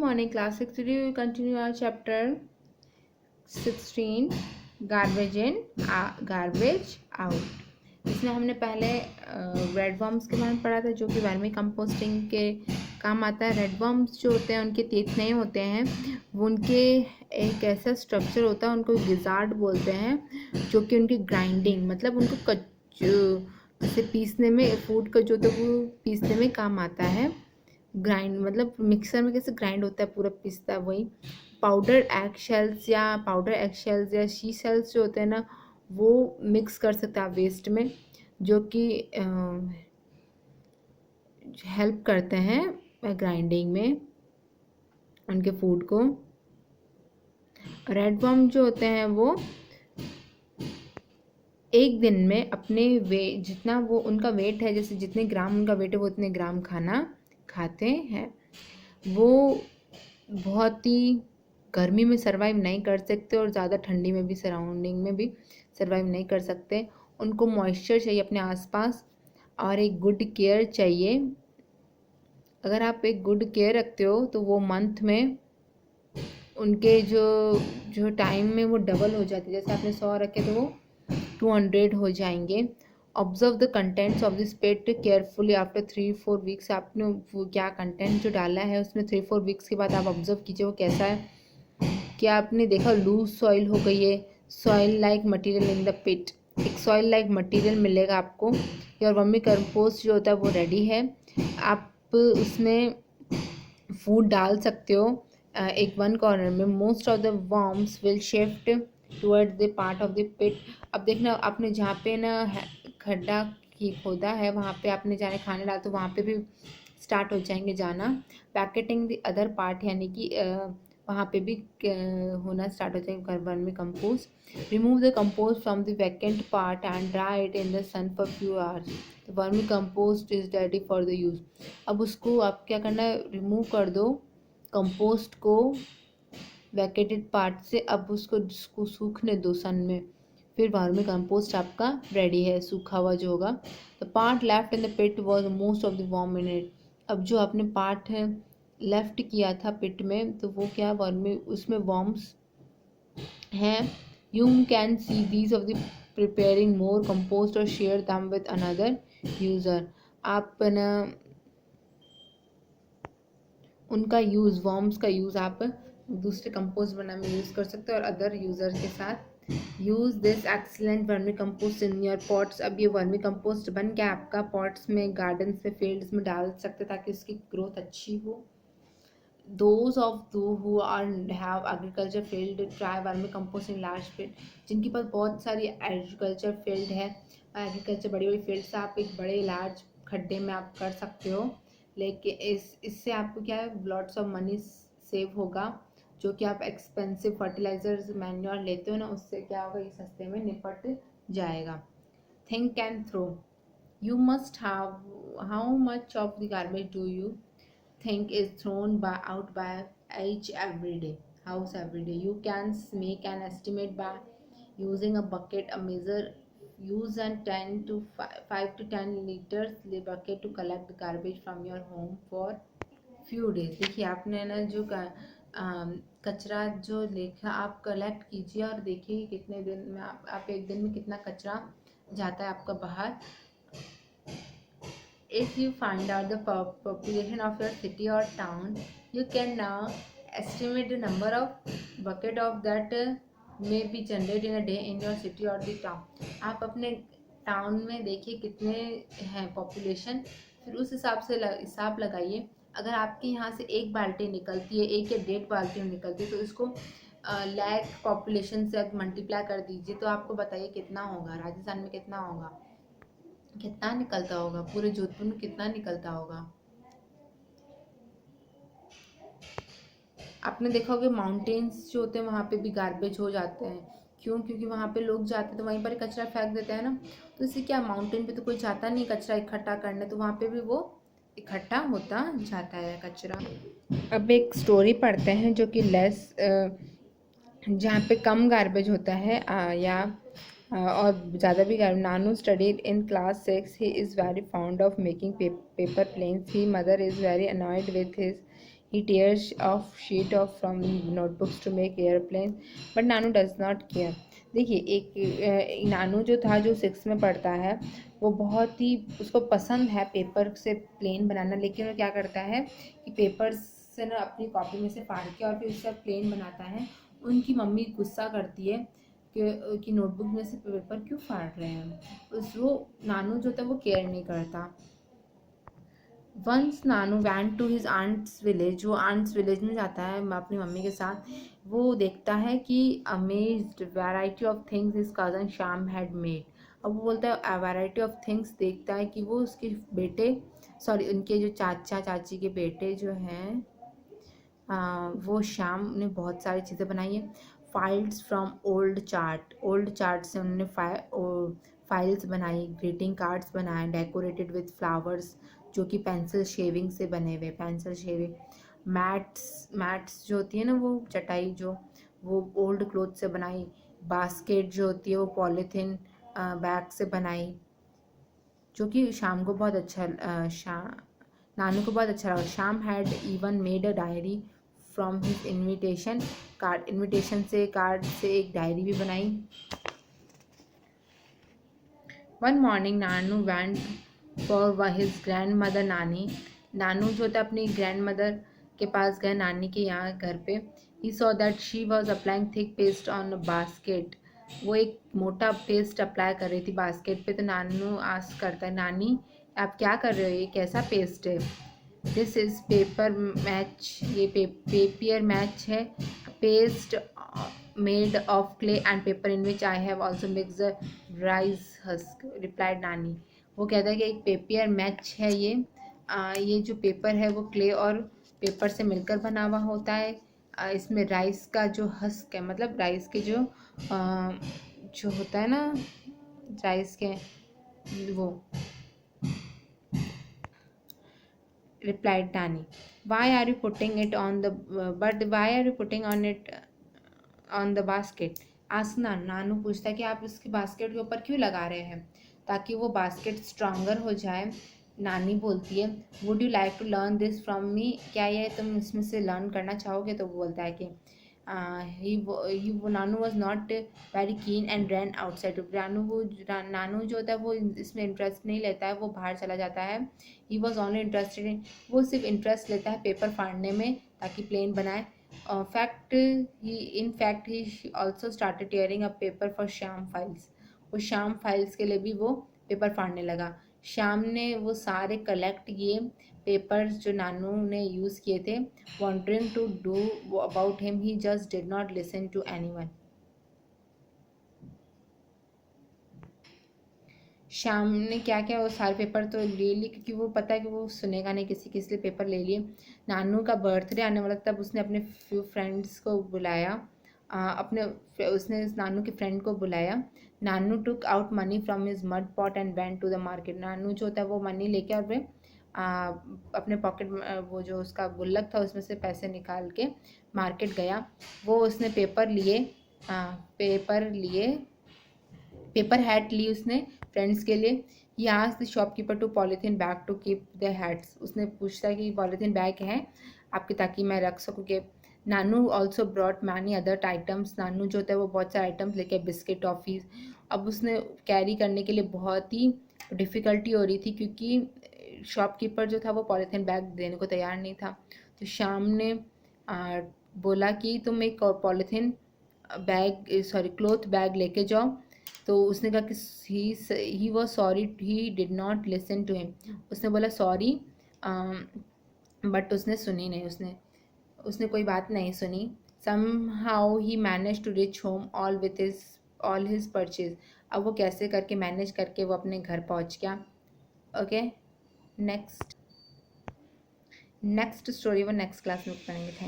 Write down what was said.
morning, class 6. Today we will continue our chapter 16, garbage in, garbage out. इसमें हमने पहले red worms के बारे में पढ़ा था, जो कि वर्मी कंपोस्टिंग के काम आता है। रेड वर्म्स जो होते हैं उनके तेत नहीं होते हैं, वो उनके एक ऐसा स्ट्रक्चर होता है, उनको गिजार्ड बोलते हैं, जो कि उनकी ग्राइंडिंग मतलब उनको जैसे पीसने में, फूड का जो तो वो पीसने में काम आता है। ग्राइंड मतलब मिक्सर में कैसे ग्राइंड होता है, पूरा पिसता है, वही पाउडर एग शेल्स या शी शेल्स जो होते हैं ना, वो मिक्स कर सकते हैं आप वेस्ट में, जो कि हेल्प करते हैं ग्राइंडिंग में उनके फूड को। रेड वर्म जो होते हैं वो एक दिन में अपने जितना वो उनका वेट है, जैसे जितने ग्राम उनका वेट है वो उतने ग्राम खाना खाते हैं। वो बहुत ही गर्मी में सर्वाइव नहीं कर सकते और ज़्यादा ठंडी में भी, सराउंडिंग में भी सर्वाइव नहीं कर सकते। उनको मॉइस्चर चाहिए अपने आसपास और एक गुड केयर चाहिए। अगर आप एक गुड केयर रखते हो तो वो मंथ में उनके जो टाइम में वो डबल हो जाती है। जैसे आपने 100 रखे तो वो 200 हो जाएंगे। Observe the contents of this pet carefully after 3-4 weeks. आपने वो क्या कंटेंट जो डाला है उसमें 3-4 वीक्स के बाद आप ऑब्जर्व कीजिए वो कैसा है। क्या आपने देखा लूज सॉइल हो गई है, soil like material in the pit, एक सॉइल लाइक मटेरियल मिलेगा आपको। और वर्मी कंपोस्ट जो होता है वो रेडी है, आप उसमें फूड डाल सकते हो एक वन कॉर्नर में। Most of the worms will shift toward the part of the pit. अब देखना आपने जहाँ पे ना खड्डा खोदा है वहाँ पे आपने जाने खाने डाला तो वहाँ पे भी स्टार्ट हो जाएंगे जाना। पैकेटिंग द अदर पार्ट, यानी कि वहाँ पे भी होना स्टार्ट हो जाएगा vermi compost. Remove the compost from the vacant part and dry it in the sun for few hours. The vermi compost is ready for the use. अब उसको आप क्या करना है, रिमूव कर दो कंपोस्ट को वैकेटेड पार्ट से। अब उसको सूखने दो सन में, फिर वर्मी कंपोस्ट आपका रेडी है सूखा हुआ जो होगा। The part left in the pit was most of the worm in it. अब जो आपने पार्ट है लेफ्ट किया था पिट में, तो वो क्या वर्मी उसमें वर्म्स हैं। You can see these of the preparing more compost और share them with another user. आप ना उनका यूज़, वर्म्स का यूज़ आप दूसरे कंपोस्ट बनाने में यूज़ कर सकते हो और अदर यूज़र के साथ। Use this excellent vermi compost in your pots. अब ये वर्मी कंपोस्ट बन के आपका पॉट्स में, गार्डन्स में, फील्ड्स में डाल सकते ताकि उसकी ग्रोथ अच्छी हो। Those of those who have agriculture field try vermi compost in large field. जिनके पास बहुत सारी एग्रीकल्चर फील्ड है, एग्रीकल्चर बड़ी बड़ी फील्ड से आप एक बड़े लार्ज खड्डे में आप कर सकते हो। लेकिन इससे आपको क्या है, लॉट्स ऑफ मनी सेव होगा। जो कि आप एक्सपेंसिव फर्टिलाइजर्स मैन्योर लेते हो ना, उससे क्या होगा, ये सस्ते में निपट जाएगा। Think and throw. You must have how much of the garbage do you think is thrown out by each house every day. You can make an estimate by using a bucket, a measure. Use and 5 to 10 liters bucket to collect the garbage from your home for few days. देखिए आपने ना जो कचरा जो लेखा आप collect कीजिए और देखिए कितने दिन में आप एक दिन में कितना कचरा जाता है आपका बाहर। If you find out the population of your city or town, you can now estimate the number of bucket of that may be generated in a day in your city or the town. आप अपने town में देखिए कितने हैं population, फिर उस हिसाब से हिसाब लगाइए। अगर आपके यहाँ से एक बाल्टी निकलती है, 1 या 1.5 बाल्टी निकलती है, तो इसको लाख पॉपुलेशन से मल्टीप्लाई कर दीजिए तो आपको बताइए कितना होगा। राजस्थान में कितना होगा, कितना निकलता होगा, पूरे जोधपुर में कितना निकलता होगा। आपने देखा होगा माउंटेन्स जो होते हैं वहाँ पे भी गार्बेज हो जाते हैं। क्यों? क्योंकि वहाँ पे लोग जाते हैं तो वहीं पर कचरा फेंक देते हैं ना। तो इससे क्या, माउंटेन पे तो कोई जाता नहीं कचरा इकट्ठा करने, तो वहाँ पे भी वो इकट्ठा होता जाता है कचरा। अब एक स्टोरी पढ़ते हैं जो कि जहाँ पे कम गार्बेज होता है या और ज़्यादा भी garbage. Nanu studied in class 6. He is very found of making paper planes. He mother is very annoyed with his. He tears off sheet of from notebooks to make airplanes, but Nanu does not care. देखिए एक नानू जो था जो 6 में पढ़ता है वो बहुत ही उसको पसंद है पेपर से प्लेन बनाना, लेकिन वो क्या करता है कि पेपर से ना अपनी कॉपी में से फाड़ के और फिर उससे प्लेन बनाता है। उनकी मम्मी गुस्सा करती है कि नोटबुक में से पेपर क्यों फाड़ रहे हैं। उस वो नानू जो था वो केयर नहीं करता। Once Nanu went to his aunt's village, वो आंट्स विलेज में जाता है अपनी मम्मी के साथ। वो देखता है कि amazed variety of things his cousin Shyam had made. अब वो बोलता है वैरायटी ऑफ थिंग्स, देखता है कि वो उसके बेटे उनके जो चाचा चाची के बेटे जो हैं वो श्याम ने बहुत सारी चीज़ें बनाई हैं। फाइल्स फ्रॉम ओल्ड चार्ट से उन्होंने फाइल्स बनाई, ग्रीटिंग कार्ड्स बनाए डेकोरेटेड विथ फ्लावर्स जो कि पेंसिल शेविंग से बने हुए, पेंसिल शेविंग। मैट्स जो होती है ना वो चटाई जो वो ओल्ड क्लोथ से बनाई। बास्केट जो होती है वो पॉलीथीन बैग से बनाई, जो कि शाम को बहुत अच्छा नानू को बहुत अच्छा लगा। शाम had even made a diary from his invitation card से एक डायरी भी बनाई। One morning Nanu went for his grand mother नानी। नानू जो था अपनी ग्रैंड मदर के पास गए, नानी के यहाँ घर पे। He saw that she was applying thick paste on a basket. वो एक मोटा पेस्ट अप्लाई कर रही थी बास्केट पे। तो नानू आस्क करता है, नानी आप क्या कर रहे हो, ये कैसा पेस्ट है। दिस इज़ पेपर मैच, ये पेपियर मैच है। Paste made of clay and paper in which I have also mix the rice husk, replied नानी। वो कहता है कि एक पेपियर मैच है ये जो पेपर है वो क्ले और पेपर से मिलकर बना हुआ होता है। इसमें राइस का जो हस्क है, मतलब राइस के जो होता है ना राइस के वो। replied Nani. Why are you putting it on the but why are you putting on it on the basket? Ask नानू। नानू पूछता है कि आप इसके बास्केट के ऊपर क्यों लगा रहे हैं, ताकि वो बास्केट स्ट्रॉन्गर हो जाए। नानी बोलती है, would you like to learn this from me, क्या ये तुम इसमें से लर्न करना चाहोगे। तो वो बोलता है कि Nanu was not very keen and ran outside. Nanu जो होता है वो इसमें इंटरेस्ट नहीं लेता है, वो बाहर चला जाता है। He was only interested in, वो सिर्फ इंटरेस्ट लेता है पेपर फाड़ने में ताकि प्लेन बनाए। In fact he also started tearing a paper for Shyam files. वो श्याम फाइल्स के लिए भी वो पेपर फाड़ने लगा। श्याम ने वो सारे कलेक्ट किए पेपर्स जो नानू ने यूज़ किए थे। Wondering to do about him, he just did not listen to anyone. Shyam ने क्या किया, वो सारे पेपर तो ले लिए क्योंकि वो पता है कि वो सुनेगा नहीं किसी के, इसलिए पेपर ले लिए। नानू का बर्थडे आने वाला, तब उसने अपने फ्यू फ्रेंड्स को बुलाया। उसने नानू के फ्रेंड को बुलाया। Nanu took out money from his mud pot and went to the market. Nanu जो होता है वो मनी लेके और वे अपने पॉकेट वो जो उसका गुल्लक था उसमें से पैसे निकाल के मार्केट गया। वो उसने पेपर हैट ली उसने फ्रेंड्स के लिए। He asked the shopkeeper to polythene bag to keep the hats. उसने पूछता कि पॉलीथीन बैग है आपके ताकि मैं रख सकूँ कि। Nanu also brought many other items. Nanu जो होता है वो बहुत सारे आइटम्स लेके, बिस्किट टॉफ़ीज़। अब उसने कैरी करने के लिए बहुत ही डिफ़िकल्टी हो रही थी क्योंकि शॉपकीपर जो था वो पॉलीथीन बैग देने को तैयार नहीं था। तो शाम ने बोला कि तुम एक पॉलीथीन क्लॉथ बैग लेके जाओ। तो उसने कहा कि he was sorry, he did not listen to him. उसने बोला सॉरी, बट उसने सुनी नहीं, उसने कोई बात नहीं सुनी। somehow he manage to reach home all his purchase. अब वो कैसे करके मैनेज करके वो अपने घर पहुंच गया। ओके, नेक्स्ट स्टोरी वो नेक्स्ट क्लास में पढ़ेंगे। थैंक